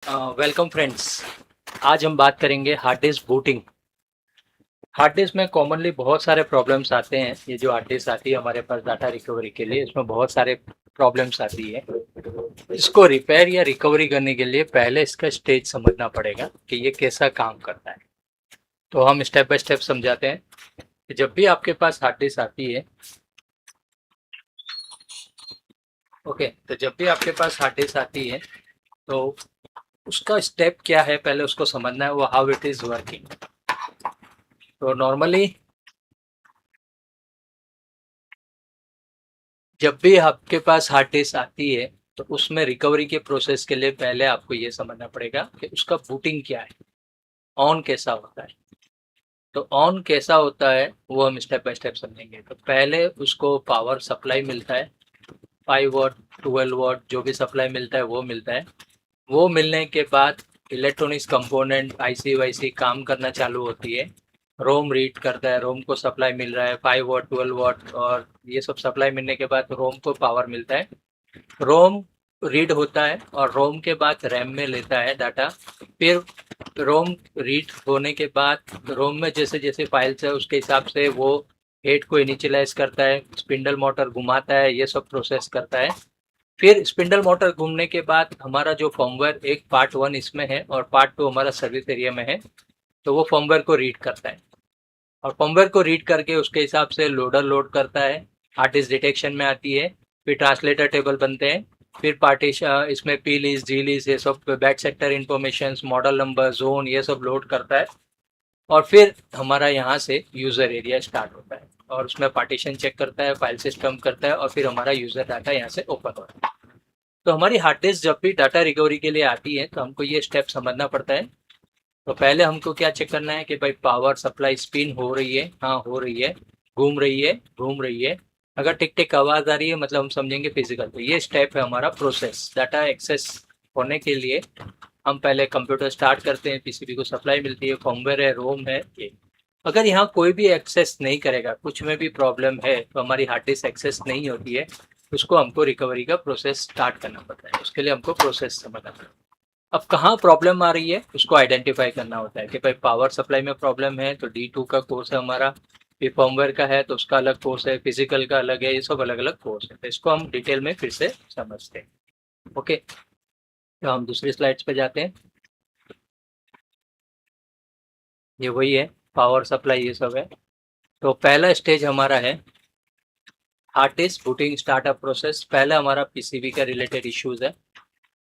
Welcome friends. आज हम बात करेंगे hard disk booting. Hard disk में कॉमनली बहुत सारे प्रॉब्लम्स आते हैं। ये जो हार्ड डिस्क आती है हमारे पास डाटा रिकवरी के लिए, इसमें बहुत सारे प्रॉब्लम्स आती है। इसको रिपेयर या रिकवरी करने के लिए पहले इसका स्टेज समझना पड़ेगा कि ये कैसा काम करता है। तो हम स्टेप बाय स्टेप समझाते हैं कि जब भी आपके पास हार्ड डिस्क आती है, ओके, तो जब भी आपके पास हार्ड डिस्क आती है तो उसका स्टेप क्या है, पहले उसको समझना है, वो हाउ इट इज वर्किंग। तो नॉर्मली जब भी आपके पास हार्ड डिस्क आती है तो उसमें रिकवरी के प्रोसेस के लिए पहले आपको ये समझना पड़ेगा कि उसका बूटिंग क्या है, ऑन कैसा होता है। तो ऑन कैसा होता है वो हम स्टेप बाय स्टेप समझेंगे। तो पहले उसको पावर सप्लाई मिलता है, 5 वॉट 12 वॉट जो भी सप्लाई मिलता है वो मिलता है। वो मिलने के बाद इलेक्ट्रॉनिक्स कंपोनेंट आईसी वाईसी काम करना चालू होती है। रोम रीड करता है, रोम को सप्लाई मिल रहा है 5 वॉट 12 वॉट, और ये सब सप्लाई मिलने के बाद रोम को पावर मिलता है। रोम रीड होता है और रोम के बाद रैम में लेता है डाटा। फिर रोम रीड होने के बाद रोम में जैसे जैसे फाइल्स है उसके हिसाब से वो हेड को इनिशियलाइज करता है, स्पिंडल मोटर घुमाता है, ये सब प्रोसेस करता है। फिर स्पिंडल मोटर घूमने के बाद हमारा जो फर्मवेयर, एक पार्ट 1 इसमें है और पार्ट 2 हमारा सर्विस एरिया में है, तो वो फर्मवेयर को रीड करता है। और फर्मवेयर को रीड करके उसके हिसाब से लोडर लोड करता है, हार्ड डिस्क डिटेक्शन में आती है। फिर ट्रांसलेटर टेबल बनते हैं। फिर पार्टीशन, इसमें पी लीज जी लीज ये सब back sector information, model number, zone, ये सब लोड करता है। और फिर हमारा यहाँ से यूज़र एरिया स्टार्ट होता है और उसमें पार्टीशन चेक करता है, फाइल सिस्टम करता है, और फिर हमारा यूज़र डाटा यहाँ से ओपन होता है। तो हमारी हार्ड डिस्क जब भी डाटा रिकवरी के लिए आती है तो हमको ये स्टेप समझना पड़ता है। तो पहले हमको क्या चेक करना है कि भाई पावर सप्लाई स्पिन हो रही है, हाँ हो रही है, घूम रही है, घूम रही है। अगर टिक टिक आवाज़ आ रही है मतलब हम समझेंगे फिजिकल। तो ये स्टेप है हमारा प्रोसेस। डाटा एक्सेस होने के लिए हम पहले कंप्यूटर स्टार्ट करते हैं, पीसीबी को सप्लाई मिलती है, फर्मवेयर है, रोम है ये। अगर यहाँ कोई भी एक्सेस नहीं करेगा, कुछ में भी प्रॉब्लम है, तो हमारी हार्ड डिस्क एक्सेस नहीं होती है, उसको हमको रिकवरी का प्रोसेस स्टार्ट करना पड़ता है। उसके लिए हमको प्रोसेस समझना पड़ता है। अब कहाँ प्रॉब्लम आ रही है उसको आइडेंटिफाई करना होता है कि भाई पावर सप्लाई में प्रॉब्लम है तो D2 का कोर्स है हमारा। फिर फर्मवेयर का है तो उसका अलग कोर्स है, फिजिकल का अलग है, ये सब अलग अलग कोर्स है। तो इसको हम डिटेल में फिर से समझते हैं। ओके, तो हम दूसरी स्लाइड्स पे जाते हैं। ये वही है, पावर सप्लाई ये सब है। तो पहला स्टेज हमारा है hard disk booting startup process. पहला हमारा पीसीबी का रिलेटेड इश्यूज है।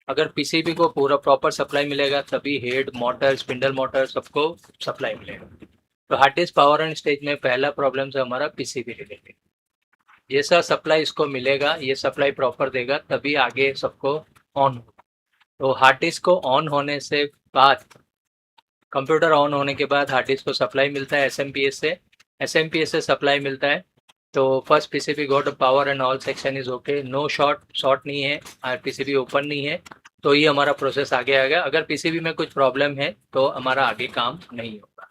अगर पीसीबी को पूरा प्रॉपर सप्लाई मिलेगा तभी हेड, मोटर, स्पिंडल मोटर सबको सप्लाई मिलेगा। तो hard disk power and stage में पहला प्रॉब्लम है हमारा पीसीबी रिलेटेड। जैसा सप्लाई इसको मिलेगा, ये सप्लाई प्रॉपर देगा तभी आगे सबको ऑन हो। तो हार्ड डिस्क को ऑन होने से बाद, कंप्यूटर ऑन होने के बाद हार्ड डिस्क को सप्लाई मिलता है एसएमपीएस से। एसएमपीएस से सप्लाई मिलता है। तो first PCB got power and all section is okay, no short, short नहीं है और पीसीबी ओपन नहीं है। तो ये हमारा प्रोसेस आगे आ गया। अगर पीसीबी में कुछ प्रॉब्लम है तो हमारा आगे काम नहीं होगा।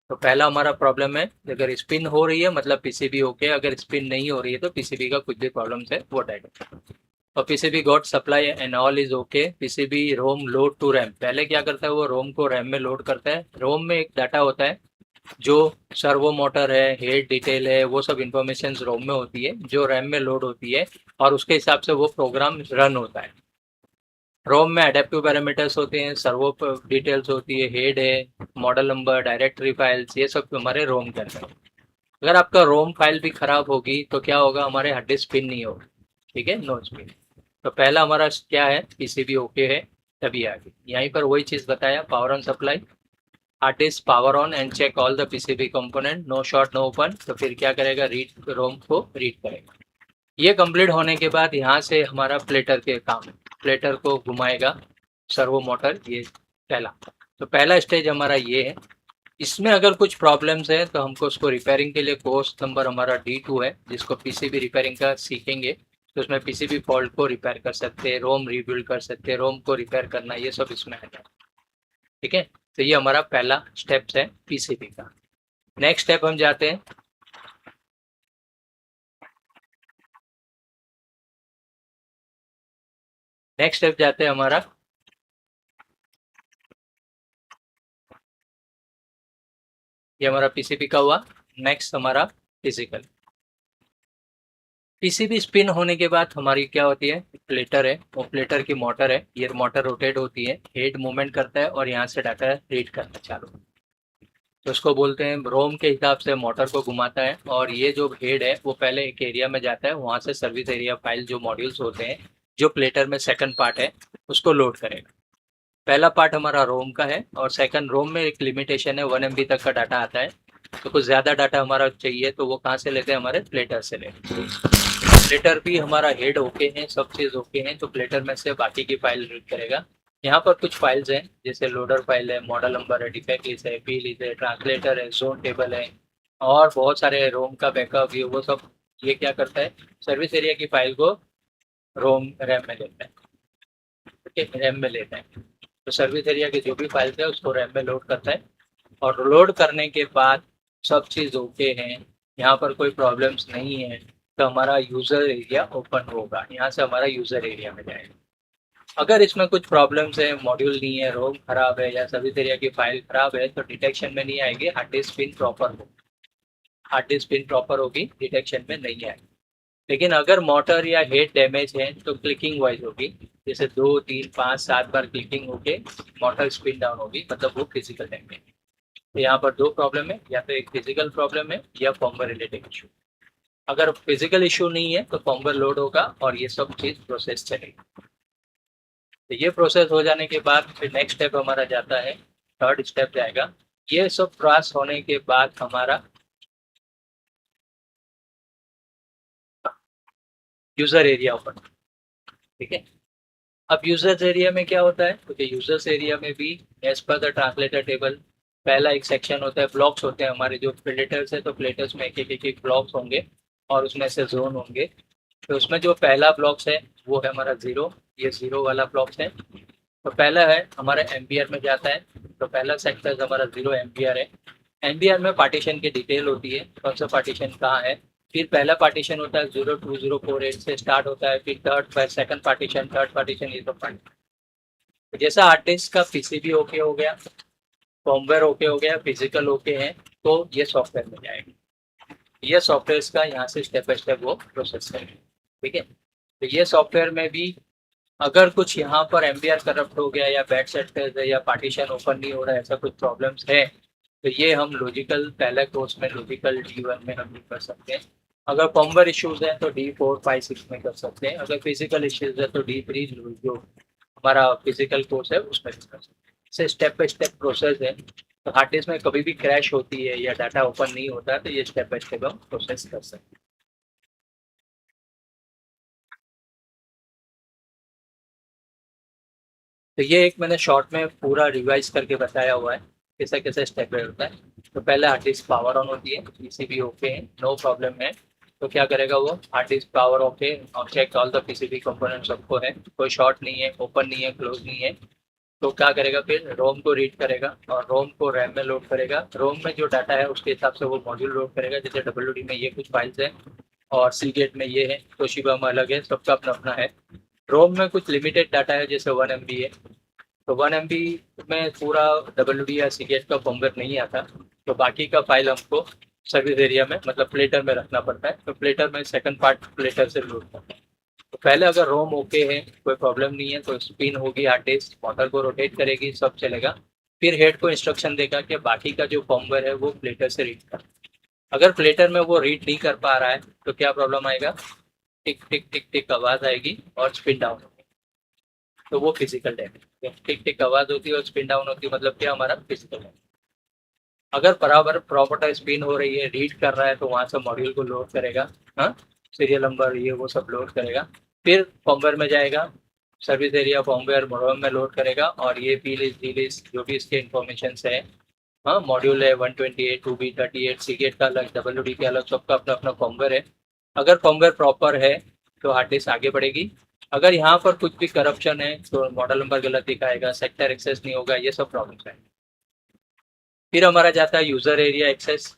तो पहला हमारा प्रॉब्लम है, अगर स्पिन हो रही है मतलब पीसीबी ओके, अगर स्पिन नहीं हो रही है तो पीसीबी का कुछ भी प्रॉब्लम है वो डेड। और PCB got supply and all is okay. PCB ROM load to RAM, पहले क्या करता है वो रोम को रैम में लोड करता है। रोम में एक डाटा होता है जो सर्वो मोटर है, हेड डिटेल है, वो सब इंफॉर्मेशन रोम में होती है जो रैम में लोड होती है, और उसके हिसाब से वो प्रोग्राम रन होता है। रोम में एडेप्टिव पैरामीटर्स होते हैं, सर्वो डिटेल्स होती है, हेड है, मॉडल नंबर, डायरेक्टरी फाइल्स, ये सब हमारे रोम के अंदर। अगर आपका रोम फाइल भी खराब होगी तो क्या होगा, हमारे हार्ड डिस्क स्पिन नहीं होगा। ठीक है, नो स्पिन। तो पहला हमारा क्या है, पीसीबी ओके है तभी आगे। यहीं पर वही चीज़ बताया, power on supply, hard disk power on and check all the PCB component, no short no open. तो फिर क्या करेगा, रीड रोम को रीड करेगा। ये कंप्लीट होने के बाद यहाँ से हमारा प्लेटर के काम है, प्लेटर को घुमाएगा सर्वो मोटर, ये पहला। तो पहला स्टेज हमारा ये है। इसमें अगर कुछ प्रॉब्लम्स है तो हमको उसको रिपेयरिंग के लिए कोर्स नंबर हमारा D2 है, जिसको पीसीबी रिपेयरिंग का सीखेंगे। तो उसमें पीसीबी फॉल्ट को रिपेयर कर सकते हैं, रोम रीबिल्ड कर सकते हैं, रोम को रिपेयर करना, ये सब इसमें आ जाए। ठीक है, तो ये हमारा पहला स्टेप्स है पीसीबी का। नेक्स्ट स्टेप हम जाते हैं, नेक्स्ट स्टेप जाते हैं हमारा ये हमारा पीसीबी का हुआ। नेक्स्ट हमारा फिजिकल। पीसीबी स्पिन होने के बाद हमारी क्या होती है, प्लेटर है, वो प्लेटर की मोटर है, ये मोटर रोटेट होती है, हेड मूवमेंट करता है और यहाँ से डाटा रीड करना चालू। तो उसको बोलते हैं रोम के हिसाब से मोटर को घुमाता है और ये जो हेड है वो पहले एक एरिया में जाता है, वहाँ से सर्विस एरिया फाइल जो मॉड्यूल्स होते हैं जो प्लेटर में सेकंड पार्ट है उसको लोड करेगा। पहला पार्ट हमारा रोम का है और सेकंड रोम में एक लिमिटेशन है 1 MB तक का डाटा आता है। तो कुछ ज़्यादा डाटा हमारा चाहिए तो वो कहाँ से लेते हैं, हमारे प्लेटर से लेते हैं। प्लेटर भी हमारा हेड ओके है, सब चीज़ ओके है, तो प्लेटर में से बाकी की फाइल रीड करेगा। यहाँ पर कुछ फाइल्स हैं जैसे लोडर फाइल है, मॉडल नंबर है, डिफेक्ट लिस्ट है, पी लिस्ट है, ट्रांसलेटर है, जोन टेबल है और बहुत सारे रोम का बैकअप, ये वो सब। ये क्या करता है, सर्विस एरिया की फाइल को रोम रैम में लेता है, ठीक है, रैम में लेता है। तो सर्विस एरिया की जो भी फाइल्स है उसको रैम में लोड करता है और लोड करने के बाद सब चीज़ ओके हैं, यहाँ पर कोई प्रॉब्लम्स नहीं है, तो हमारा यूज़र एरिया ओपन होगा, यहाँ से हमारा यूज़र एरिया में जाएगा। अगर इसमें कुछ प्रॉब्लम्स है, मॉड्यूल नहीं है, रोम खराब है या सर्विस एरिया की फाइल खराब है तो डिटेक्शन में नहीं आएगी, हार्ड डिस्क पिन प्रॉपर हो, हार्ड डिस्क पिन प्रॉपर होगी, डिटेक्शन में नहीं आएगी। लेकिन अगर मोटर या हेड डैमेज है तो क्लिकिंग वाइज होगी, जैसे 2, 3, 5, 7 बार क्लिकिंग होके मोटर स्पिन डाउन होगी, मतलब वो फिजिकल डैमेज। तो यहाँ पर दो प्रॉब्लम है, या तो एक फिजिकल प्रॉब्लम है या फर्मवेयर रिलेटेड इशू। अगर फिजिकल इशू नहीं है तो फर्मवेयर लोड होगा और ये सब चीज़ प्रोसेस चलेगी। तो ये प्रोसेस हो जाने के बाद फिर नेक्स्ट स्टेप हमारा जाता है, थर्ड स्टेप जाएगा। ये सब क्रॉस होने के बाद हमारा यूजर एरिया ओपन, ठीक है। अब यूजर्स एरिया में क्या होता है, क्योंकि यूजर्स एरिया में भी as per the translator table पहला एक सेक्शन होता है, ब्लॉक्स होते हैं हमारे जो प्लेटर्स है, तो प्लेटर्स में एक ब्लॉक्स होंगे और उसमें से जोन होंगे। तो उसमें जो पहला ब्लॉक्स है वो है हमारा जीरो, ये जीरो वाला ब्लॉक्स है। तो पहला है हमारा एम्पियर में जाता है, तो पहला सेक्टर हमारा 0 एम्पियर है। एम्पियर में पार्टीशन की डिटेल होती है, कौन सा पार्टीशन कहाँ है। फिर पहला पार्टीशन होता है 02048 से स्टार्ट होता है, फिर सेकंड पार्टीशन, थर्ड पार्टीशन, ये सब पार्टीशन। जैसा हार्ड डिस्क का पीसीबी ओके हो गया, फॉर्मवेयर ओके हो गया, फिजिकल ओके है, तो ये सॉफ्टवेयर में जाएगा। ये सॉफ्टवेयर का यहाँ से स्टेप बाय स्टेप वो प्रोसेस करेंगे, ठीक है। तो ये सॉफ्टवेयर में भी अगर कुछ यहाँ पर एम्बियर करप्ट हो गया या बैड सेट या पार्टीशन ओपन नहीं हो रहा है, ऐसा कुछ प्रॉब्लम्स है, तो ये हम लॉजिकल पहले कोर्स में लॉजिकल D1 में हम कर सकते हैं। अगर फर्मवेयर इश्यूज है तो D4, 5, 6 में कर सकते हैं। अगर फिजिकल इश्यूज है तो D3 जो हमारा फिजिकल कोर्स है उसमें भी कर सकते हैं। इसे स्टेप बाय स्टेप प्रोसेस है। तो हार्ड डिस्क में कभी भी क्रैश होती है या डाटा ओपन नहीं होता तो ये स्टेप बाय स्टेप हम प्रोसेस कर सकते हैं। तो ये एक मैंने शॉर्ट में पूरा रिवाइज करके बताया हुआ है कैसा कैसा स्टेप होता है। तो पहले हार्ड डिस्क पावर ऑन होती है, पीसीबी ओके है, नो प्रॉब्लम है, तो क्या करेगा वो, हार्ड डिस्क पावर ओके और check all the PCB component सबको है, कोई शॉर्ट नहीं है, ओपन नहीं है, क्लोज नहीं है। तो क्या करेगा, फिर रोम को रीड करेगा और रोम को रैम में लोड करेगा। रोम में जो डाटा है उसके हिसाब से वो मॉड्यूल लोड करेगा, जैसे WD में ये कुछ फाइल्स है और सीगेट में ये है, तोशिबा में अलग है, सबका अपना अपना है। रोम में कुछ लिमिटेड डाटा है जैसे 1 MB है, तो 1 MB में पूरा WD या सीगेट का फॉर्मवेयर नहीं आता, तो बाकी का फाइल हमको सर्विस एरिया में मतलब प्लेटर में रखना पड़ता है। तो प्लेटर में सेकंड पार्ट प्लेटर से लोड करता है। तो पहले अगर रोम ओके है, कोई प्रॉब्लम नहीं है, तो स्पिन होगी हार्ड डिस्क, मोटर को रोटेट करेगी, सब चलेगा। फिर हेड को इंस्ट्रक्शन देगा कि बाकी का जो फॉर्मवेयर है वो प्लेटर से रीड कर। अगर प्लेटर में वो रीड नहीं कर पा रहा है तो क्या प्रॉब्लम आएगा, टिक टिक टिक टिक आवाज आएगी और स्पिन डाउन होगी, तो वो फिजिकल डैमेज। टिक टिक आवाज होती है और स्पिन डाउन होती है, मतलब क्या, हमारा फिजिकल डैमेज। अगर बराबर प्रॉपर स्पिन हो रही है, रीड कर रहा है, तो वहां से मॉड्यूल को लोड करेगा, हाँ, सीरियल नंबर ये वो सब लोड करेगा। फिर फॉर्मवेयर में जाएगा, सर्विस एरिया फॉर्मवेयर मॉड्यूल में लोड करेगा और ये पी लिस्ट, डी लिस्ट, जो भी इसके इन्फॉर्मेशन है, हाँ, मॉड्यूल है 128, 2B38, सीगेट का अलग, WD के अलग, सबका अपना अपना फॉर्मवेयर है। अगर फॉर्मवेयर प्रॉपर है तो हार्ड डिस्क आगे बढ़ेगी। अगर यहाँ पर कुछ भी करप्शन है तो मॉडल नंबर गलत दिखाएगा, सेक्टर एक्सेस नहीं होगा, ये सब प्रॉब्लम्स है। फिर हमारा जाता है यूजर एरिया एक्सेस,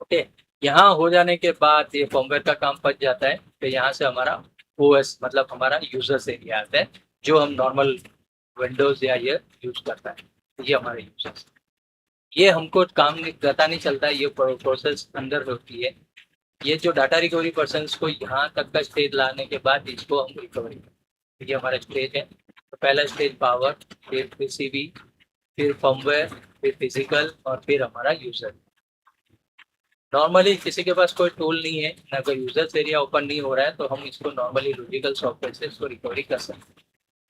ओके। यहाँ हो जाने के बाद ये फॉर्मवेयर का काम बच जाता है, तो यहाँ से हमारा OS मतलब हमारा यूजर्स एरिया आता है, जो हम नॉर्मल विंडोज या ये यूज करता है, ये हमारे यूजर्स। ये हमको काम पता नहीं चलता, ये प्रोसेस अंदर होती है। ये जो डाटा रिकवरी पर्सन को यहाँ तक का स्टेज लाने के बाद इसको हम रिकवरी करते हैं। ये हमारा स्टेज है। तो पहला स्टेज पावर, फिर पीसीबी, फिर फर्मवेयर, फिर फिजिकल और फिर हमारा यूजर। नॉर्मली किसी के पास कोई टूल नहीं है ना, कोई यूजर्स एरिया ओपन नहीं हो रहा है, तो हम इसको नॉर्मली लॉजिकल सॉफ्टवेयर से इसको रिकवरी कर सकते हैं।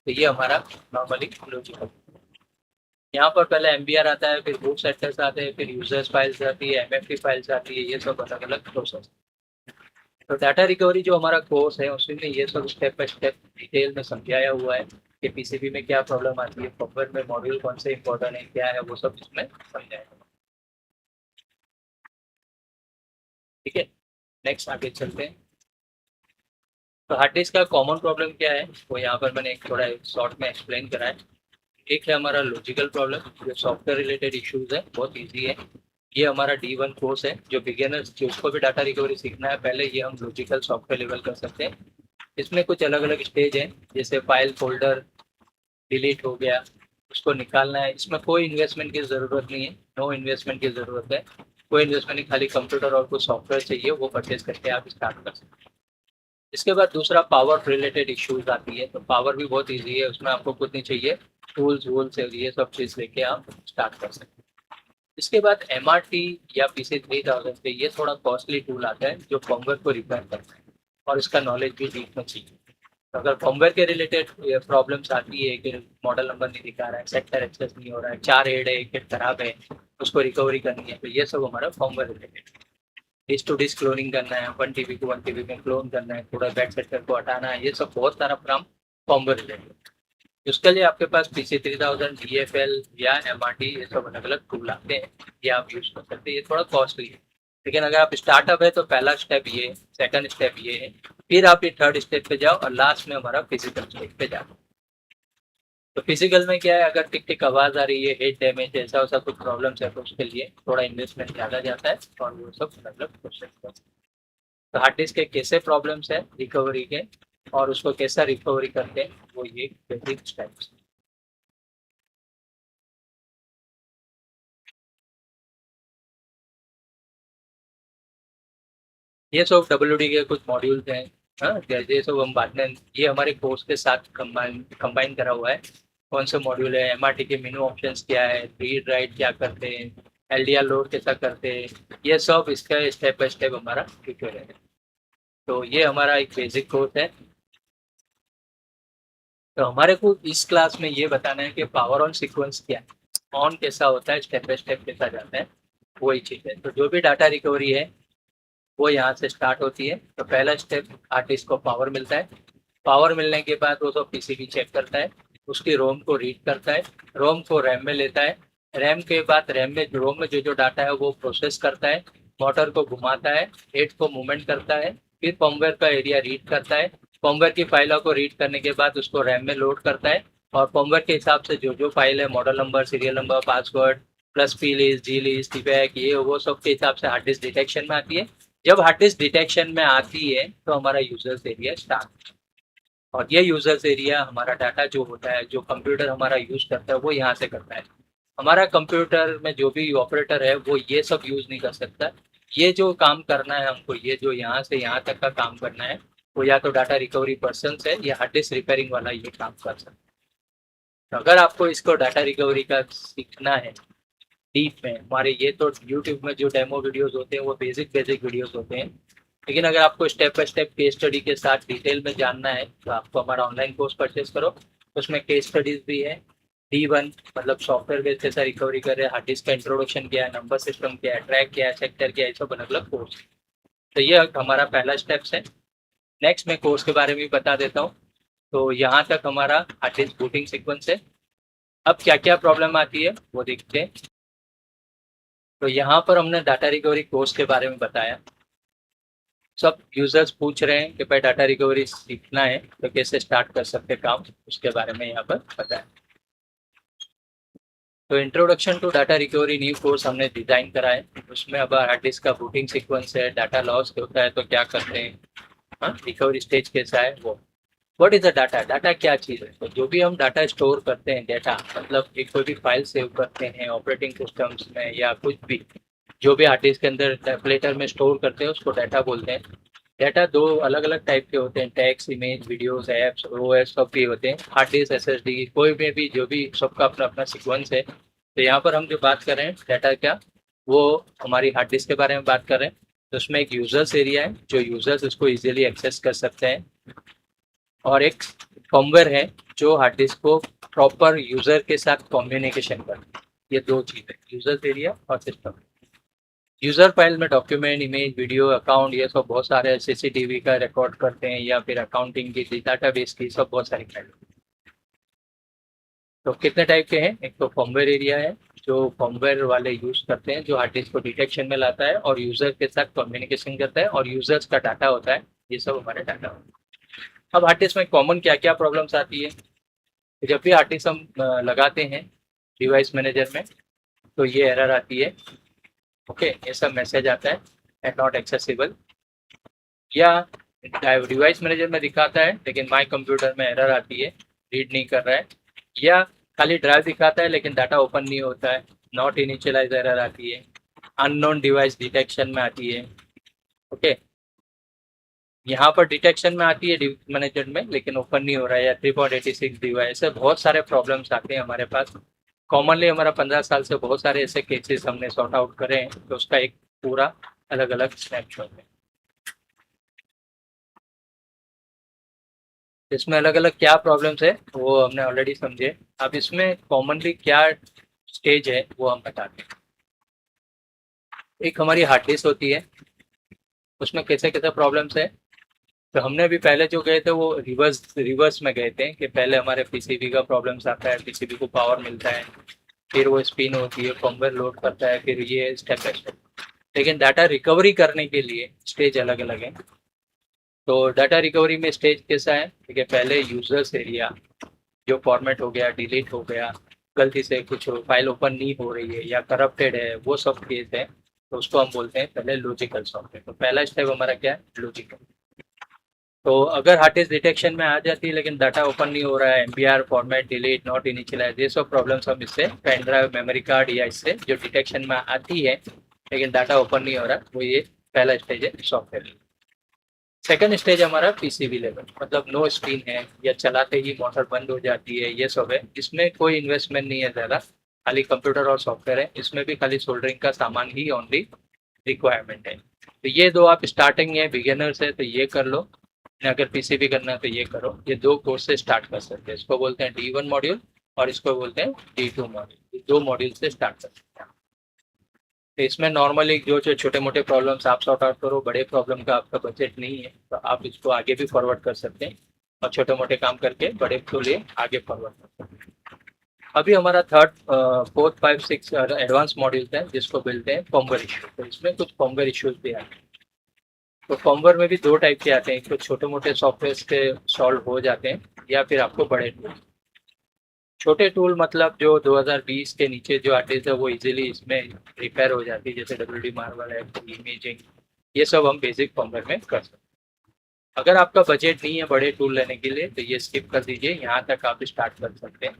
तो ये हमारा नॉर्मली लॉजिकल। यहाँ पर पहले एमबीआर आता है, फिर बूट सेक्टर्स आते हैं, फिर यूजर्स फाइल्स आती है, एमएफटी फाइल्स आती है, ये सब अलग अलग प्रोसेस। तो डाटा रिकवरी जो हमारा कोर्स है उसमें ये सब स्टेप बाय स्टेप डिटेल में समझाया हुआ है कि पीसीबी में क्या प्रॉब्लम आती है, सॉफ्टवेयर में मॉड्यूल कौन से इंपॉर्टेंट है, क्या है, वो सब इसमें समझाया है। ठीक है, नेक्स्ट आगे चलते हैं। तो हार्ड डिस्क का कॉमन प्रॉब्लम क्या है वो यहाँ पर मैंने एक थोड़ा शॉर्ट में एक्सप्लेन करा है। एक है हमारा लॉजिकल प्रॉब्लम, जो सॉफ्टवेयर रिलेटेड इश्यूज है, बहुत इजी है। ये हमारा D1 कोर्स है, जो बिगिनर्स जिसको भी डाटा रिकवरी सीखना है पहले ये हम लॉजिकल सॉफ्टवेयर लेवल कर सकते हैं। इसमें कुछ अलग अलग स्टेज हैं, जैसे फाइल फोल्डर डिलीट हो गया, उसको निकालना है। इसमें कोई इन्वेस्टमेंट की ज़रूरत नहीं है, नो इन्वेस्टमेंट की ज़रूरत है। कोई इन्वेस्टमेंट नहीं, खाली कंप्यूटर और कुछ सॉफ्टवेयर चाहिए, वो परचेज करके आप स्टार्ट कर सकते हैं। इसके बाद दूसरा पावर रिलेटेड इश्यूज आती है। तो पावर भी बहुत ईजी है, उसमें आपको कुछ नहीं चाहिए, टूल्स वूल्स ये सब चीज़ लेके आप स्टार्ट कर सकते हैं। इसके बाद MRT या PC3000 पे ये थोड़ा कॉस्टली टूल आता है जो फर्मवेयर को रिपेयर करता है, और इसका नॉलेज भी डीप में चाहिए। तो अगर फर्मवेयर के रिलेटेड प्रॉब्लम्स आती है कि मॉडल नंबर नहीं दिखा रहा है, सेक्टर एक्सेस नहीं हो रहा है, 4 हेड है, 1 हेड खराब है, उसको रिकवरी करनी है, तो ये सब हमारा firmware related. Disk to disk cloning करना है, 1 TB को 1 TB में क्लोन करना है, थोड़ा बैक सेक्टर को हटाना है, ये सब बहुत सारा काम फर्मवेयर रिलेटेड। उसके लिए आपके पास PC3000, DFL या MRT ये सब अलग अलग टूल आते हैं, ये आप यूज कर सकते हैं। ये थोड़ा कॉस्टली है, लेकिन अगर आप स्टार्टअप है तो पहला स्टेप ये, सेकंड स्टेप ये है, फिर आप ये थर्ड स्टेप पे जाओ और लास्ट में हमारा फिजिकल स्टेप पे जाओ। तो फिजिकल में क्या है, अगर टिक टिक आवाज आ रही है, हेड डैमेज, ऐसा वैसा कुछ प्रॉब्लम्स है, तो उसके लिए थोड़ा इन्वेस्टमेंट ज़्यादा जाता है और वो सब अलग अलग प्रोसेस है। तो हार्ड डिस्क के कैसे प्रॉब्लम्स है रिकवरी के, और उसको कैसा रिकवरी करते हैं, वो ये बेसिक स्टेप्स। ये सब WD के कुछ मॉड्यूल्स हैं। हाँ, जैसे सब हम बाद में, ये हमारे कोर्स के साथ कंबाइन करा हुआ है। कौन से मॉड्यूल है, MRT के मेनू ऑप्शंस क्या है, रीड राइट क्या करते हैं, LDR लोड कैसा करते हैं, ये सब इसका स्टेप बाय स्टेप हमारा ट्यूटोरियल है। तो ये हमारा एक बेसिक कोर्स है। तो हमारे को इस क्लास में ये बताना है कि पावर ऑन सीक्वेंस क्या है, ऑन कैसा होता है, स्टेप बाय स्टेप कैसा जाता है, वही चीज़ है। तो जो भी डाटा रिकवरी है वो यहाँ से स्टार्ट होती है। तो पहला स्टेप, हार्ड डिस्क को पावर मिलता है। पावर मिलने के बाद वो तो पीसीबी चेक करता है, उसकी रोम को रीड करता है, रोम को रैम में लेता है, रैम के बाद रैम में रोम में जो जो डाटा है वो प्रोसेस करता है, मोटर को घुमाता है, हेड को मूवमेंट करता है, फिर फर्मवेयर का एरिया रीड करता है, फर्मवेयर की फाइलों को रीड करने के बाद उसको रैम में लोड करता है, और फर्मवेयर के हिसाब से जो जो फाइल है, model number, serial number, password plus P list, G list, टीबैक, ये वो सब के हिसाब से हार्ड डिस्क डिटेक्शन में आती है। जब हार्ड डिस्क डिटेक्शन में आती है तो हमारा यूजर्स एरिया स्टार्ट, और ये यूजर्स एरिया हमारा डाटा जो होता है, जो कंप्यूटर हमारा यूज करता है वो यहाँ से करता है। हमारा कंप्यूटर में जो भी ऑपरेटर है वो ये सब यूज नहीं कर सकता। ये जो काम करना है हमको, ये जो यहाँ से यहाँ तक का काम करना है, वो या तो डाटा रिकवरी पर्सन है या हार्ड डिस्क रिपेयरिंग वाला ये काम कर सकता है। तो अगर आपको इसको डाटा रिकवरी का सीखना है डीप में, हमारे ये तो यूट्यूब में जो डेमो वीडियोस होते हैं वो बेसिक बेसिक वीडियोस होते हैं, लेकिन अगर आपको step by step case study के साथ डिटेल में जानना है तो आपको हमारा ऑनलाइन कोर्स परचेज करो। उसमें केस स्टडीज भी है। D1 मतलब सॉफ्टवेयर बेस्ड कैसा रिकवरी कर रहे हैं, हार्ड डिस्क का इंट्रोडक्शन क्या है, नंबर सिस्टम क्या है, ट्रैक क्या है, सेक्टर क्या है, सब अलग अलग कोर्स। तो ये हमारा पहला स्टेप्स है। नेक्स्ट मैं कोर्स के बारे में भी बता देता हूँ। तो यहाँ तक हमारा हार्ड डिस्क बूटिंग सीक्वेंस है। अब क्या क्या प्रॉब्लम आती है वो देखते हैं। तो यहाँ पर हमने डाटा रिकवरी कोर्स के बारे में बताया। सब यूजर्स पूछ रहे हैं कि भाई डाटा रिकवरी सीखना है तो कैसे स्टार्ट कर सकते काम, उसके बारे में यहाँ पर बताया। तो introduction to data recovery new course हमने डिजाइन करा है। उसमें अब हार्ड डिस्क का बूटिंग सीक्वेंस है, डाटा लॉस होता है तो क्या करते हैं, हाँ, रिकवरी स्टेज कैसा है वो। What is the data? Data क्या चीज़ है? तो जो भी हम डाटा स्टोर करते हैं, डाटा मतलब एक कोई भी फाइल सेव करते हैं ऑपरेटिंग सिस्टम्स में या कुछ भी, जो भी हार्ड डिस्क के अंदर टेम्पलेटर में स्टोर करते हैं उसको डाटा बोलते हैं। डाटा दो अलग अलग टाइप के होते हैं, text, image, videos, apps, OS सब भी होते हैं। हार्ड डिस्क, एसएसडी, कोई में भी जो भी सबका अपना अपना सीक्वेंस है। तो यहाँ पर हम जो बात कर रहे हैं डाटा क्या, वो हमारी हार्ड डिस्क के बारे में बात कर रहे हैं। तो उसमें एक यूजर्स एरिया है जो यूजर्स उसको इजीली एक्सेस कर सकते हैं, और एक फर्मवेयर है जो हार्ड डिस्क को प्रॉपर यूजर के साथ कम्युनिकेशन करता है। ये दो चीज़ है, यूजर्स एरिया और सिस्टम। यूजर फाइल में डॉक्यूमेंट, इमेज, वीडियो, अकाउंट, ये सब बहुत सारे सीसीटीवी का रिकॉर्ड करते हैं या फिर अकाउंटिंग की, डाटाबेस की, सब बहुत सारी फाइल। तो कितने टाइप के हैं? एक तो फर्मवेयर एरिया है जो फर्मवेयर वाले यूज करते हैं, जो हार्ड डिस्क को डिटेक्शन में लाता है और यूजर के साथ कम्युनिकेशन करता है, और यूजर्स का डाटा होता है। ये सब हमारे डाटा होता है। अब हार्ड डिस्क में कॉमन क्या क्या प्रॉब्लम्स आती है? जब भी हार्ड डिस्क हम लगाते हैं डिवाइस मैनेजर में, तो ये एरर आती है। ओके, ये सब मैसेज आता है एट नॉट एक्सेसिबल, या डिवाइस मैनेजर में दिखाता है लेकिन माय कंप्यूटर में एरर आती है, रीड नहीं कर रहा है, या खाली ड्राइव दिखाता है लेकिन डाटा ओपन नहीं होता है, नॉट इनिशियलाइज एरर आती है, अननोन डिवाइस डिटेक्शन में आती है। ओके, यहाँ पर डिटेक्शन में आती है मैनेजर में लेकिन ओपन नहीं हो रहा है, या 3.86 डिवाइस है। बहुत सारे प्रॉब्लम्स आते हैं हमारे पास। कॉमनली हमारा 15 साल से बहुत सारे ऐसे केसेस हमने सॉर्ट आउट करे हैं, तो उसका एक पूरा अलग अलग स्नैपशॉट है। इसमें अलग अलग क्या प्रॉब्लम्स है वो हमने ऑलरेडी समझे। अब इसमें कॉमनली क्या स्टेज है वो हम बताते हैं। एक हमारी हार्ड डिस्क होती है, उसमें कैसे कैसे प्रॉब्लम्स है। तो हमने अभी पहले जो गए थे वो रिवर्स में गए थे, कि पहले हमारे पीसीबी का प्रॉब्लम्स आता है, पीसीबी को पावर मिलता है, फिर वो स्पिन होती है, फर्मवेयर लोड करता है, फिर ये स्टेप बाय स्टेप। लेकिन डाटा रिकवरी करने के लिए स्टेज अलग अलग है। तो डाटा रिकवरी में स्टेज कैसा है? ठीक है, पहले यूजर्स एरिया जो फॉर्मेट हो गया, डिलीट हो गया, गलती से कुछ फाइल ओपन नहीं हो रही है या करप्टेड है, वो सब केस है, तो उसको हम बोलते हैं पहले लॉजिकल सॉफ्टवेयर। तो पहला स्टेप हमारा क्या है? लॉजिकल। तो अगर हार्ड डिस्क डिटेक्शन में आ जाती है लेकिन डाटा ओपन नहीं हो रहा है, MBR format, delete, not initialise, ये सब प्रॉब्लम्स हम इससे पेन ड्राइव, मेमोरी कार्ड या इससे जो डिटेक्शन में आती है लेकिन डाटा ओपन नहीं हो रहा, वो ये पहला स्टेज है सॉफ्टवेयर। सेकंड स्टेज हमारा पीसीबी लेवल, मतलब नो स्क्रीन है या चलाते ही मोटर बंद हो जाती है, ये सब है। इसमें कोई इन्वेस्टमेंट नहीं है ज़्यादा, खाली कंप्यूटर और सॉफ्टवेयर है। इसमें भी खाली सोल्डरिंग का सामान ही ओनली रिक्वायरमेंट है। तो ये दो, आप स्टार्टिंग है, बिगिनर्स है तो ये कर लो, अगर पीसीबी करना है तो ये करो। ये दो कोर्स से स्टार्ट कर सकते हैं। इसको बोलते हैं D1 मॉड्यूल और इसको बोलते हैं D2 मॉड्यूल। ये दो मॉड्यूल से स्टार्ट कर सकते हैं। तो इसमें नॉर्मली जो जो छोटे मोटे प्रॉब्लम्स आप सॉर्ट आउट करो, बड़े प्रॉब्लम का आपका बजट नहीं है तो आप इसको आगे भी फॉरवर्ड कर सकते हैं, और छोटे मोटे काम करके बड़े को लिए आगे फॉरवर्ड कर सकते हैं। अभी हमारा थर्ड, फोर्थ, 5, 6 एडवांस मॉड्यूल्स हैं जिसको बोलते हैं फर्मवेयर इशू। तो इसमें कुछ फर्मवेयर इश्यूज भी आते हैं। तो फर्मवेयर में भी दो टाइप के आते हैं, कुछ छोटे मोटे सॉफ्टवेयर के सॉल्व हो जाते हैं, या फिर आपको बड़े टूल। छोटे टूल मतलब जो 2020 के नीचे जो आते थे वो इजीली इसमें रिपेयर हो जाती है, जैसे WD मार्वल है, इमेजिंग, ये सब हम बेसिक फर्मवेयर में कर सकते हैं। अगर आपका बजट नहीं है बड़े टूल लेने के लिए तो ये स्किप कर दीजिए, यहाँ तक आप स्टार्ट कर सकते हैं।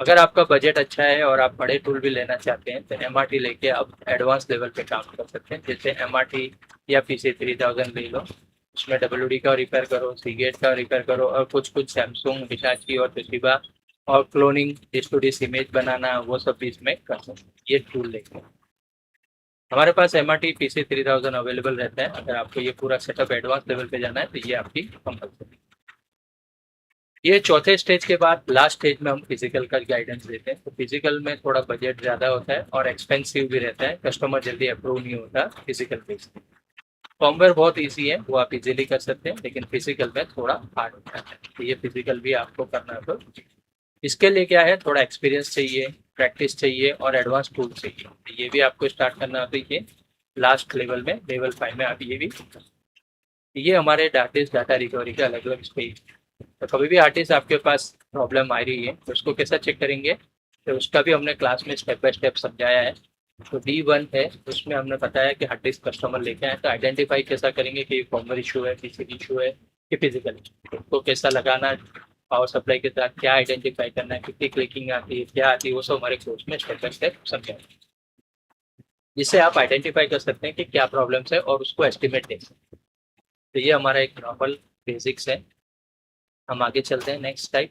अगर आपका बजट अच्छा है और आप बड़े टूल भी लेना चाहते हैं तो MRT लेके आप एडवांस लेवल पे काम कर सकते हैं, जैसे MRT या PC3000 ले लो। उसमें WD का रिपेयर करो, सीगेट का रिपेयर करो, और कुछ कुछ सैमसंग, हिटाची और तोशिबा और cloning, disk to disk image बनाना, वो सब भी इसमें कर सकते हैं ये टूल लेके। हमारे पास MRT PC3000 अवेलेबल रहता है। अगर आपको ये पूरा सेटअप एडवांस लेवल पे जाना है तो ये आपकी कंपलसरी। ये चौथे स्टेज के बाद लास्ट स्टेज में हम फिजिकल का गाइडेंस देते हैं। तो फिजिकल में थोड़ा बजट ज़्यादा होता है और एक्सपेंसिव भी रहता है, कस्टमर जल्दी अप्रूव नहीं होता फिजिकल बेस। फॉर्मवेयर बहुत इजी है, वो आप इजीली कर सकते हैं, लेकिन फिजिकल में थोड़ा हार्ड होता है। तो ये फिजिकल भी आपको करना है। तो इसके लिए क्या है, थोड़ा एक्सपीरियंस चाहिए, प्रैक्टिस चाहिए और एडवांस टूल चाहिए। तो ये भी आपको स्टार्ट करना है। तो ये लास्ट लेवल में, लेवल 5 में आप ये भी, ये हमारे डाटा रिकवरी के अलग अलग स्टेज। तो कभी भी आर्टिस्ट आपके पास प्रॉब्लम आ रही है तो उसको कैसा चेक करेंगे, तो उसका भी हमने क्लास में स्टेप बाय स्टेप समझाया है। तो D1 है, उसमें हमने बताया कि हार्ड डिस्क कस्टमर लेके आए तो आइडेंटिफाई कैसा करेंगे कि फर्मवेयर इशू है, पीसीबी इशू है, कि फिजिकल तो कैसा लगाना, पावर सप्लाई के साथ क्या आइडेंटिफाई करना है, कितनी क्लिकिंग आती है, क्या आती है, वो सब हमारे कोर्स में स्टेप बाय स्टेप समझाएंगे, जिससे आप आइडेंटिफाई कर सकते हैं कि क्या प्रॉब्लम्स है और उसको एस्टिमेट दे सकते हैं। तो ये हमारा एक नॉर्मल बेसिक्स है। हम आगे चलते हैं नेक्स्ट टाइप।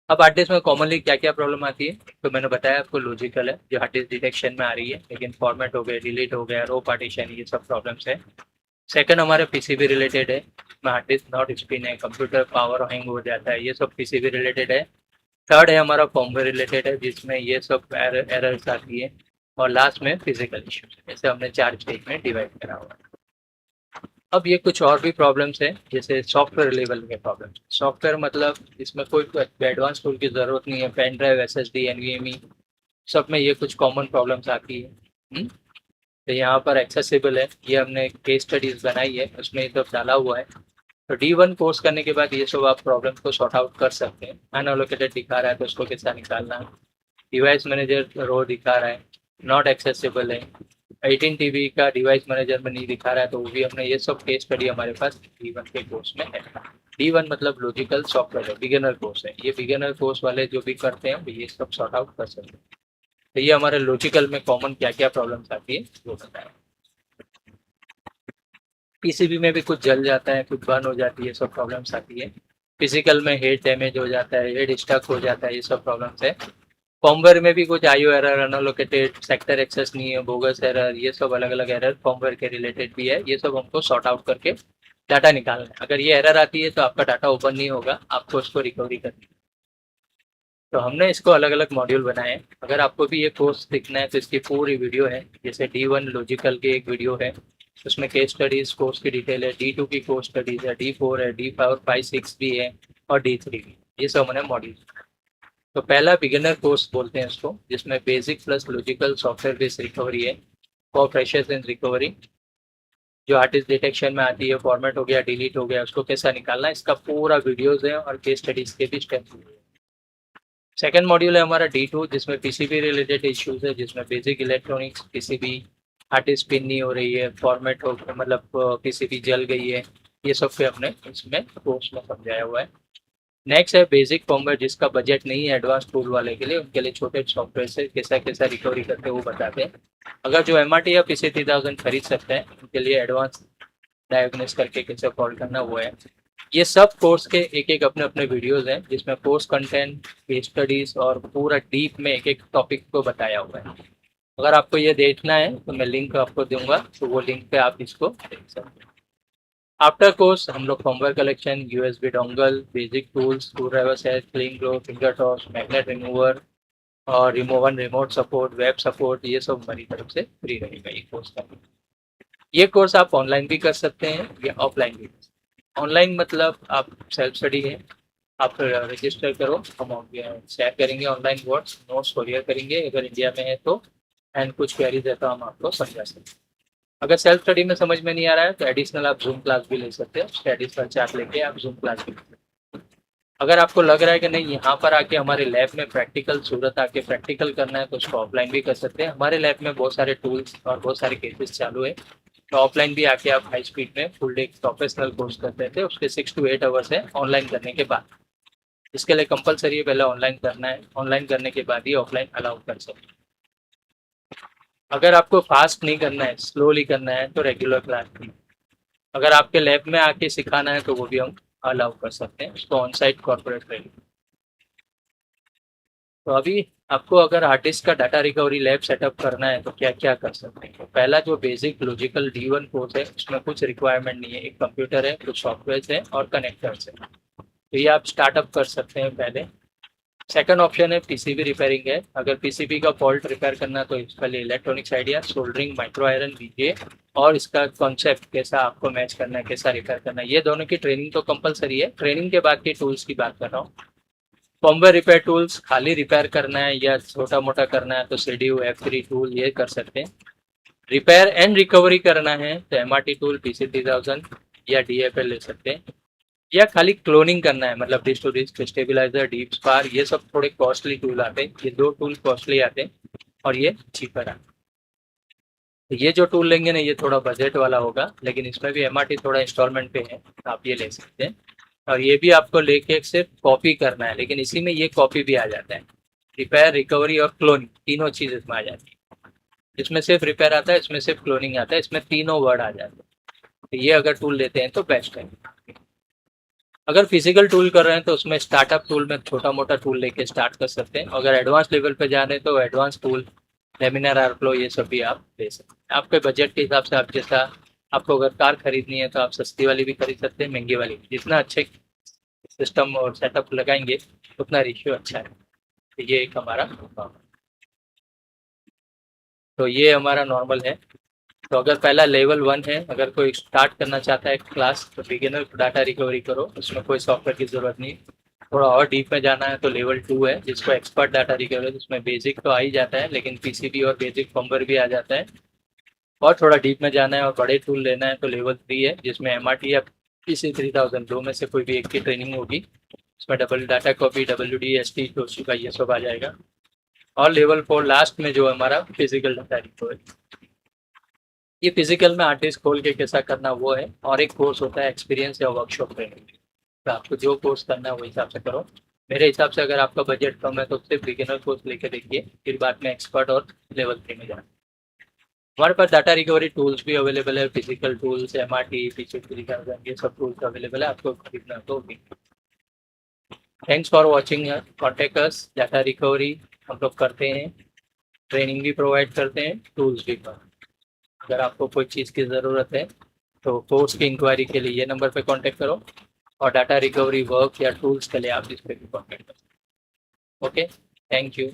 अब हार्ड डिस्क में कॉमनली क्या क्या प्रॉब्लम आती है, तो मैंने बताया आपको लॉजिकल है जो हार्ड डिस्क डिटेक्शन में आ रही है, लेकिन फॉर्मेट हो गया, डिलीट हो गया, रो पार्टीशन, ये सब प्रॉब्लम्स है। सेकंड हमारे पीसीबी रिलेटेड है, हार्ड डिस्क नॉट स्पिन है, कंप्यूटर पावर हैंग हो जाता है, ये सब पीसीबी रिलेटेड है। थर्ड है हमारा फॉर्मवेयर रिलेटेड है, जिसमें ये सब एरर्स आती है। और लास्ट में फिजिकल इश्यूज, ऐसे हमने 4 स्टेज में डिवाइड करा हुआ है। अब ये कुछ और भी प्रॉब्लम्स है, जैसे सॉफ्टवेयर लेवल के प्रॉब्लम। सॉफ्टवेयर मतलब इसमें कोई एडवांस टूल की जरूरत नहीं है, पेन ड्राइव, एसएसडी, एनवीएमई, सब में ये कुछ कॉमन प्रॉब्लम्स आती है। तो यहाँ पर एक्सेसिबल है, ये हमने केस स्टडीज बनाई है, उसमें ये सब डाला हुआ है। तो D1 कोर्स करने के बाद ये सब आप प्रॉब्लम को सॉर्ट आउट कर सकते हैं। अनएलोकेटेड दिखा रहा है तो उसको कैसा निकालना है, डिवाइस मैनेजर रो दिखा रहा है, नॉट एक्सेसिबल है, 18 TB का डिवाइस मैनेजर में नहीं दिखा रहा है, तो वो भी हमने, ये सब केस स्टडी हमारे पास D1 के कोर्स में है। D1 मतलब लॉजिकल सॉफ्टवेयर है, बिगिनर कोर्स है, ये बिगिनर कोर्स वाले जो भी करते हैं वो ये सब सॉर्ट आउट कर सकते हैं। तो ये हमारे लॉजिकल में कॉमन क्या क्या प्रॉब्लम्स आती है वो बताया। पीसीबी में भी कुछ जल जाता है, कुछ बर्न हो जाती है, सब प्रॉब्लम्स आती है। फिजिकल में हेड डैमेज हो जाता है, हेड स्टक हो जाता है, ये सब प्रॉब्लम्स है। फॉर्मवेयर में भी कुछ IO error, unallocated sector access नहीं है, बोगस एरर, ये सब अलग अलग एरर फॉर्मवेयर के रिलेटेड भी है, ये सब हमको सॉर्ट आउट करके डाटा निकालना है। अगर ये एरर आती है तो आपका डाटा ओपन नहीं होगा, आपको उसको रिकवरी करनी है। तो हमने इसको अलग अलग मॉड्यूल बनाए हैं। अगर आपको भी ये कोर्स सीखना है तो इसकी पूरी वीडियो है, जैसे D1 लॉजिकल की एक वीडियो है, उसमें केस स्टडीज कोर्स की डिटेल है, D2 की कोर्स स्टडीज है, D4 है, D5, 5, 6 भी है, और D3 भी, ये सब हमने मॉड्यूल। तो पहला बिगिनर कोर्स बोलते हैं इसको, जिसमें basic plus logical software based recovery है फॉर फ्रेशर्स इन रिकवरी, जो आर्टिस्ट डिटेक्शन में आती है, फॉर्मेट हो गया, डिलीट हो गया, उसको कैसा निकालना है, इसका पूरा वीडियोज है और केस स्टडीज के भी स्टेप्स। सेकेंड मॉड्यूल है हमारा D2, जिसमें पीसीबी रिलेटेड इश्यूज है, जिसमें basic electronics, PCB artist pin नहीं हो रही है, फॉर्मेट हो मतलब पीसीबी जल गई है, ये सब पे हमने इसमें कोर्स में समझाया हुआ है। नेक्स्ट है बेसिक फॉर्मवेयर, जिसका बजट नहीं है एडवांस टूल वाले के लिए, उनके लिए छोटे सॉफ्टवेयर से कैसा कैसा रिकवरी करते हैं वो बताते हैं। अगर जो MRT या PC3000 खरीद सकते हैं उनके लिए एडवांस डायग्नोस करके कैसे कॉल करना वो है। ये सब कोर्स के एक एक अपने अपने वीडियोस हैं, जिसमें कोर्स कंटेंट, केस स्टडीज और पूरा डीप में एक एक टॉपिक को बताया हुआ है। अगर आपको ये देखना है तो मैं लिंक आपको दूंगा, तो वो लिंक पे आप इसको देख सकते हैं। आफ्टर कोर्स हम लोग firmware collection, USB dongle, basic tools, screw driver set, clean glow, finger toss, magnet remover और रिमूवन, रिमोट सपोर्ट, वेब सपोर्ट, ये सब हमारी तरफ से फ्री रहेगा ये कोर्स का। ये कोर्स आप ऑनलाइन भी कर सकते हैं या ऑफलाइन भी। ऑनलाइन मतलब आप सेल्फ स्टडी है, आप रजिस्टर करो, हम शेयर करेंगे ऑनलाइन नोट्स कोरियर करेंगे अगर इंडिया में है तो, एंड कुछ क्वेरीज है तो हम आपको समझा सकते हैं। अगर सेल्फ स्टडी में समझ में नहीं आ रहा है तो एडिशनल आप जूम क्लास भी ले सकते हैं, उसके एडिशनल चार्ज लेके आप जूम क्लास भी ले सकते हैं। अगर आपको लग रहा है कि नहीं यहाँ पर आके हमारे लैब में प्रैक्टिकल, सूरत आके प्रैक्टिकल करना है, तो उसको ऑफलाइन भी कर सकते हैं। हमारे लैब में बहुत सारे टूल्स और बहुत सारे केसेस चालू है, तो ऑफलाइन भी आके आप हाई स्पीड में फुल डे प्रोफेशनल कोर्स करते थे, उसके 6 to 8 आवर्स है ऑनलाइन करने के बाद। इसके लिए कंपलसरी है पहले ऑनलाइन करना है, ऑनलाइन करने के बाद ही ऑफलाइन अलाउ कर सकते हैं। अगर आपको फास्ट नहीं करना है, स्लोली करना है, तो रेगुलर क्लास भी। अगर आपके लैब में आके सिखाना है तो वो भी हम अलाउ कर सकते हैं, उसको ऑन साइट कॉर्पोरेट ट्रेनिंग। तो अभी आपको अगर आर्टिस्ट का डाटा रिकवरी लैब सेटअप करना है तो क्या क्या कर सकते हैं। तो पहला जो बेसिक लॉजिकल D1 कोर्स है, उसमें कुछ रिक्वायरमेंट नहीं है, एक कंप्यूटर है, कुछ सॉफ्टवेयर है और कनेक्टर्स है, तो ये आप स्टार्टअप कर सकते हैं पहले। सेकंड ऑप्शन है पीसीबी रिपेयरिंग है, अगर पीसीबी का फॉल्ट रिपेयर करना है तो इसके लिए electronics idea, soldering, micro iron, VGA और इसका कॉन्सेप्ट कैसा आपको मैच करना है, कैसा रिपेयर करना है, ये दोनों की ट्रेनिंग तो कंपलसरी है। ट्रेनिंग के बाद के टूल्स की बात कर रहा हूँ। फॉर्मवेयर रिपेयर टूल्स, खाली रिपेयर करना है या छोटा मोटा करना है तो CDU, F3 टूल ये कर सकते हैं। रिपेयर एंड रिकवरी करना है तो MRT टूल, PC3000 या DFL ले सकते हैं। या खाली क्लोनिंग करना है मतलब disk to disk, stabiliser, DeepSpar, ये सब थोड़े कॉस्टली टूल आते हैं, ये 2 टूल कॉस्टली आते हैं और ये चीपर आते हैं। तो ये जो टूल लेंगे ना ये थोड़ा बजट वाला होगा, लेकिन इसमें भी एमआरटी थोड़ा इंस्टॉलमेंट पे है, आप ये ले सकते हैं। और ये भी आपको लेके सिर्फ कॉपी करना है, लेकिन इसी में ये कॉपी भी आ जाता है। रिपेयर, रिकवरी और क्लोनिंग तीनों चीज इसमें आ जाती है। इसमें सिर्फ रिपेयर आता है, इसमें सिर्फ क्लोनिंग आता है, इसमें तीनों वर्ड आ जाते हैं। तो ये अगर टूल लेते हैं तो बेस्ट है। अगर फिजिकल टूल कर रहे हैं तो उसमें स्टार्टअप टूल में छोटा मोटा टूल लेके स्टार्ट कर सकते हैं। अगर एडवांस लेवल पे जा रहे हैं तो एडवांस टूल, लेमिनार, आरफ्लो, ये सब भी आप ले सकते हैं। आपके बजट के हिसाब से, आप जैसा, आपको अगर कार खरीदनी है तो आप सस्ती वाली भी खरीद सकते हैं, महंगी वाली भी। जितना अच्छे सिस्टम और सेटअप लगाएंगे उतना रेशियो अच्छा है। तो ये एक हमारा, तो ये हमारा नॉर्मल है। तो अगर पहला लेवल 1 है, अगर कोई स्टार्ट करना चाहता है क्लास, तो बिगिनर डाटा रिकवरी करो, उसमें कोई सॉफ्टवेयर की ज़रूरत नहीं। थोड़ा और डीप में जाना है तो लेवल 2 है, जिसको एक्सपर्ट डाटा रिकवरी, जिसमें बेसिक तो आ ही जाता है, लेकिन पीसीबी और बेसिक फर्मवेयर भी आ जाता है। और थोड़ा डीप में जाना है और बड़े टूल लेना है तो लेवल 3 है, जिसमें एमआरटी या पीसी 3000 दो में से कोई भी एक की ट्रेनिंग होगी। उसमें डबल डाटा कॉपी, WDST, टोशिबा, ये सब आ जाएगा। और लेवल 4 लास्ट में जो हमारा फिजिकल डाटा रिकवरी, ये फिजिकल में आर्टिस्ट खोल के कैसा करना वो है। और एक कोर्स होता है एक्सपीरियंस या वर्कशॉप ट्रेनिंग। तो आपको जो कोर्स करना है वो हिसाब से करो। मेरे हिसाब से अगर आपका बजट कम है तो सिर्फ बिगिनर कोर्स लेके देखिए, फिर बाद में एक्सपर्ट और लेवल 3 में जाना। हमारे पास डाटा रिकवरी टूल्स भी अवेलेबल है, फिजिकल टूल्स, एमआरटी, पीछे ये सब टूल्स अवेलेबल है, आपको खरीदना तो भी। Thanks for watching, contact us. Data recovery हम लोग करते हैं, ट्रेनिंग भी प्रोवाइड करते हैं, टूल्स भी करते हैं। अगर आपको कोई चीज़ की ज़रूरत है तो कोर्स की इंक्वायरी के लिए ये नंबर पे कांटेक्ट करो, और डाटा रिकवरी वर्क या टूल्स के लिए आप इस पे भी कांटेक्ट करो। Okay, thank you.